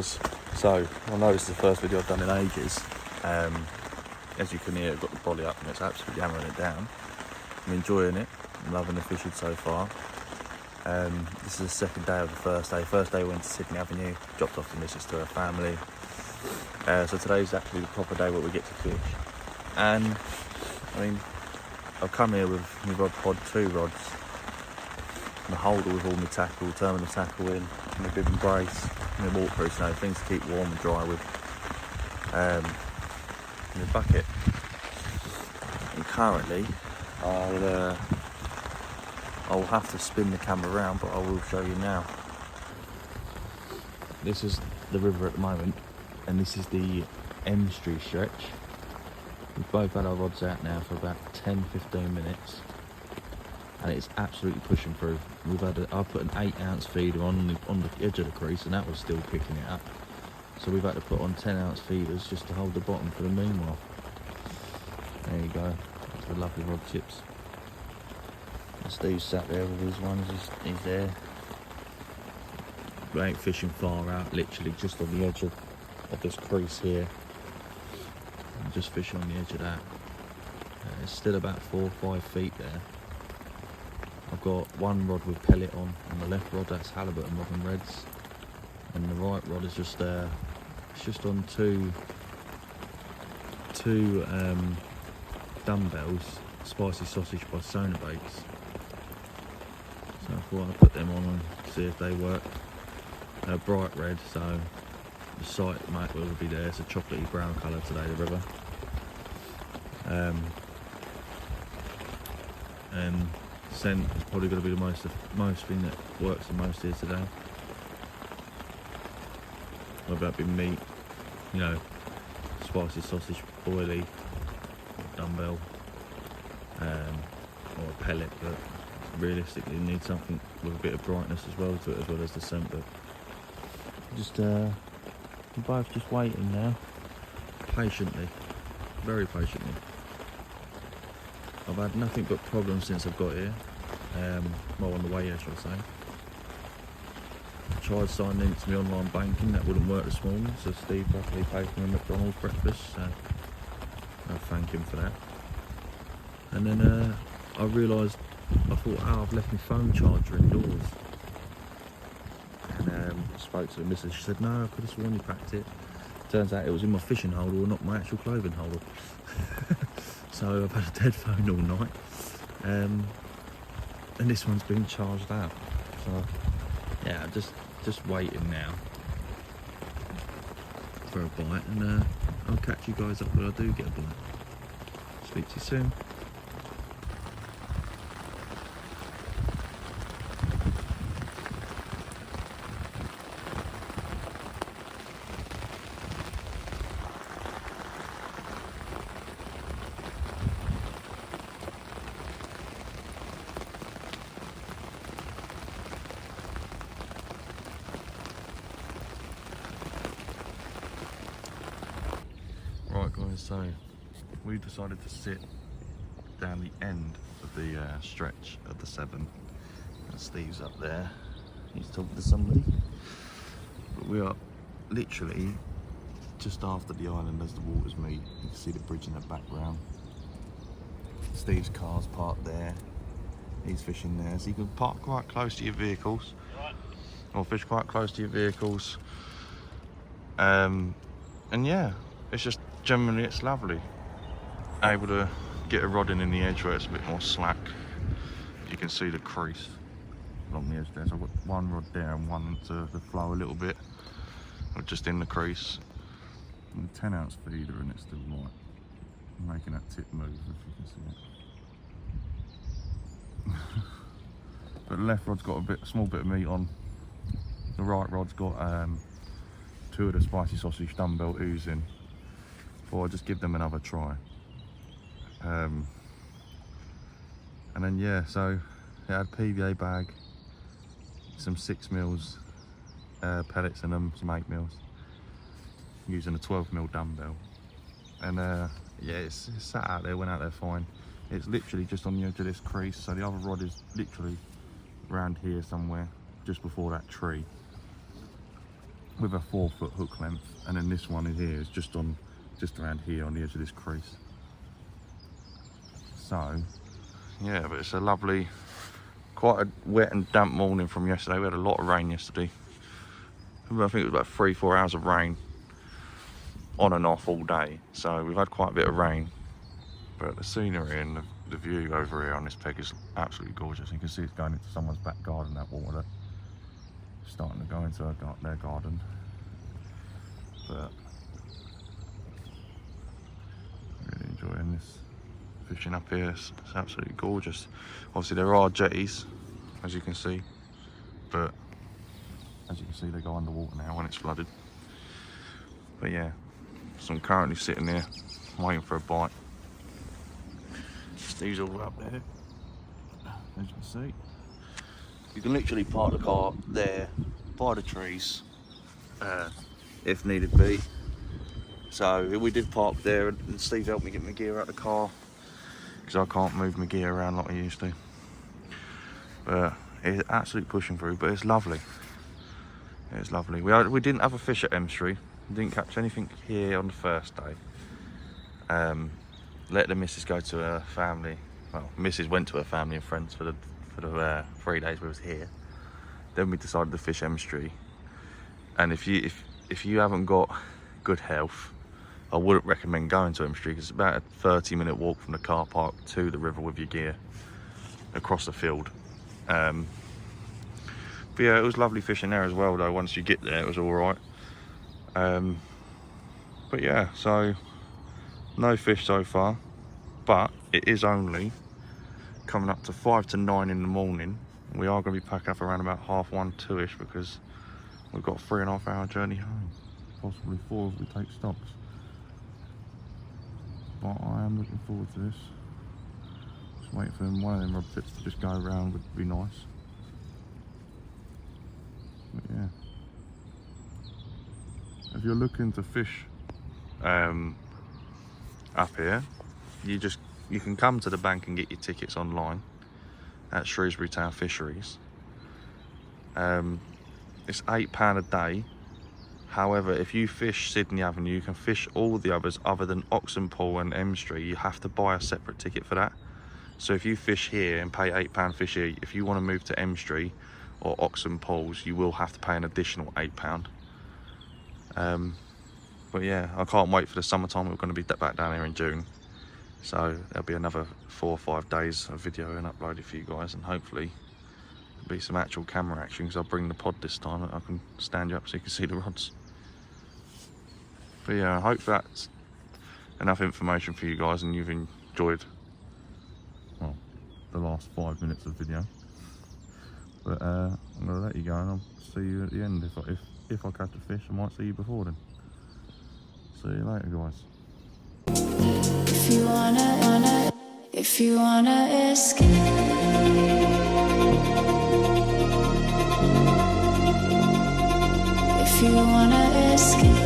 guys, so I know this is the first video I've done in ages. As you can hear, I've got the brolly up and it's absolutely hammering it down. I'm enjoying it, I'm loving the fishing so far. This is the second day of the first day. First day we went to Sydney Avenue, dropped off the missus to her family. So today's actually the proper day where we get to fish. And I mean, I've come here with my rod pod, 2 rods, my holder with all my tackle, terminal tackle in, my bib and brace, and my waterproof, you know, things to keep warm and dry with, and my bucket. And currently, I'll have to spin the camera around, but I will show you now. This is the river at the moment, and this is the Elmstree stretch. We've both had our rods out now for about 10-15 minutes, and it's absolutely pushing through. I've put an 8-ounce feeder on the edge of the crease, and that was still picking it up. So we've had to put on 10-ounce feeders just to hold the bottom for the meanwhile. There you go. That's the lovely rod tips. And Steve's sat there with his ones. He's there. We ain't fishing far out, literally just on the edge of this crease here. I'm just fishing on the edge of that. It's still about 4 or 5 feet there. I've got one rod with pellet on the left rod, that's halibut and robin reds, and the right rod is just it's just on two dumbbells, spicy sausage by Sonabaits. So I thought I'd put them on and see if they work. Bright red, so the sight might will be there. It's a chocolatey brown colour today, the river. And scent is probably going to be the most thing that works the most here today. Whether that be meat, you know, spicy sausage, boilie, dumbbell, or a pellet, but realistically you need something with a bit of brightness as well to it, as well as the scent. But just we're both just waiting now, patiently, very patiently. I've had nothing but problems since I've got here. Well, on the way here, shall I say. I tried signing into my online banking, that wouldn't work this morning, so Steve luckily paid for my McDonald's breakfast, so I thank him for that. And then I realised, I thought, oh, I've left my phone charger indoors. And I spoke to the missus, she said, no, I could have sworn you packed it. Turns out it was in my fishing holder, not my actual clothing holder. So I've had a dead phone all night, and this one's been charged out. So yeah, just waiting now for a bite, and I'll catch you guys up when I do get a bite. Speak to you soon. Right guys, so we decided to sit down the end of the stretch of the 7, and Steve's up there, he's talking to somebody, but we are literally just after the island as the waters meet. You can see the bridge in the background. Steve's car's parked there, he's fishing there, so you can park quite close to your vehicles, or fish quite close to your vehicles, and yeah, it's just generally it's lovely. Able to get a rod in the edge where it's a bit more slack. You can see the crease along the edge there, so I've got one rod there and one into the flow a little bit, just in the crease. And a 10-ounce feeder, and it's still right, making that tip move, if you can see it. But the left rod's got a small bit of meat on. The right rod's got 2 of the spicy sausage dumbbell oozing. Or just give them another try. And then yeah, so it had PVA bag, some 6mm pellets in them, some 8mm, using a 12mm dumbbell. And yeah, it's sat out there, went out there fine. It's literally just on the edge of this crease, so the other rod is literally around here somewhere, just before that tree. with a 4-foot hook length, and then this one in here is just around here on the edge of this crease. So yeah, but it's a lovely, quite a wet and damp morning from yesterday. We had a lot of rain yesterday. I think it was about 3-4 hours of rain on and off all day, so we've had quite a bit of rain, but the scenery and the view over here on this peg is absolutely gorgeous. You can see it's going into someone's back garden, that water starting to go into their garden. But really enjoying this fishing up here. It's absolutely gorgeous. Obviously there are jetties, as you can see, but as you can see they go underwater now when it's flooded. But yeah, so I'm currently sitting there waiting for a bite. Steve's all up there, as you can see. You can literally park the car there by the trees if needed be. So we did park there, and Steve helped me get my gear out of the car because I can't move my gear around like I used to. But it's absolutely pushing through, but it's lovely. It's lovely. We didn't have a fish at Emstree. We didn't catch anything here on the first day. Let the missus go to her family. Well, Mrs. went to her family and friends for the 3 days we was here. Then we decided to fish Emstree. And if you haven't got good health, I wouldn't recommend going to Emstree because it's about a 30-minute walk from the car park to the river with your gear across the field. But yeah, it was lovely fishing there as well though. Once you get there, it was all right. But yeah, so no fish so far, but it is only coming up to 5 to 9 in the morning. We are going to be packing up around about 1:30, 2ish, because we've got a 3.5 hour journey home, possibly 4 if we take stops. But I am looking forward to this. Just waiting for one of them rod tips to just go around would be nice. But yeah, if you're looking to fish up here, you can come to the bank and get your tickets online at Shrewsbury Town Fisheries. It's £8 a day. However, if you fish Sydney Avenue, you can fish all the others other than Oxenpool and Emstree. You have to buy a separate ticket for that. So if you fish here and pay £8 fish here, if you want to move to Emstree or Oxenpools, you will have to pay an additional £8. But yeah, I can't wait for the summertime. We're going to be back down here in June, so there'll be another 4 or 5 days of video and uploaded for you guys, and hopefully there'll be some actual camera action because I'll bring the pod this time. I can stand you up so you can see the rods. But yeah, I hope that's enough information for you guys and you've enjoyed, well, the last 5 minutes of video. But I'm going to let you go and I'll see you at the end. If I catch a fish, I might see you before then. See you later, guys. If you wanna escape, if you wanna escape.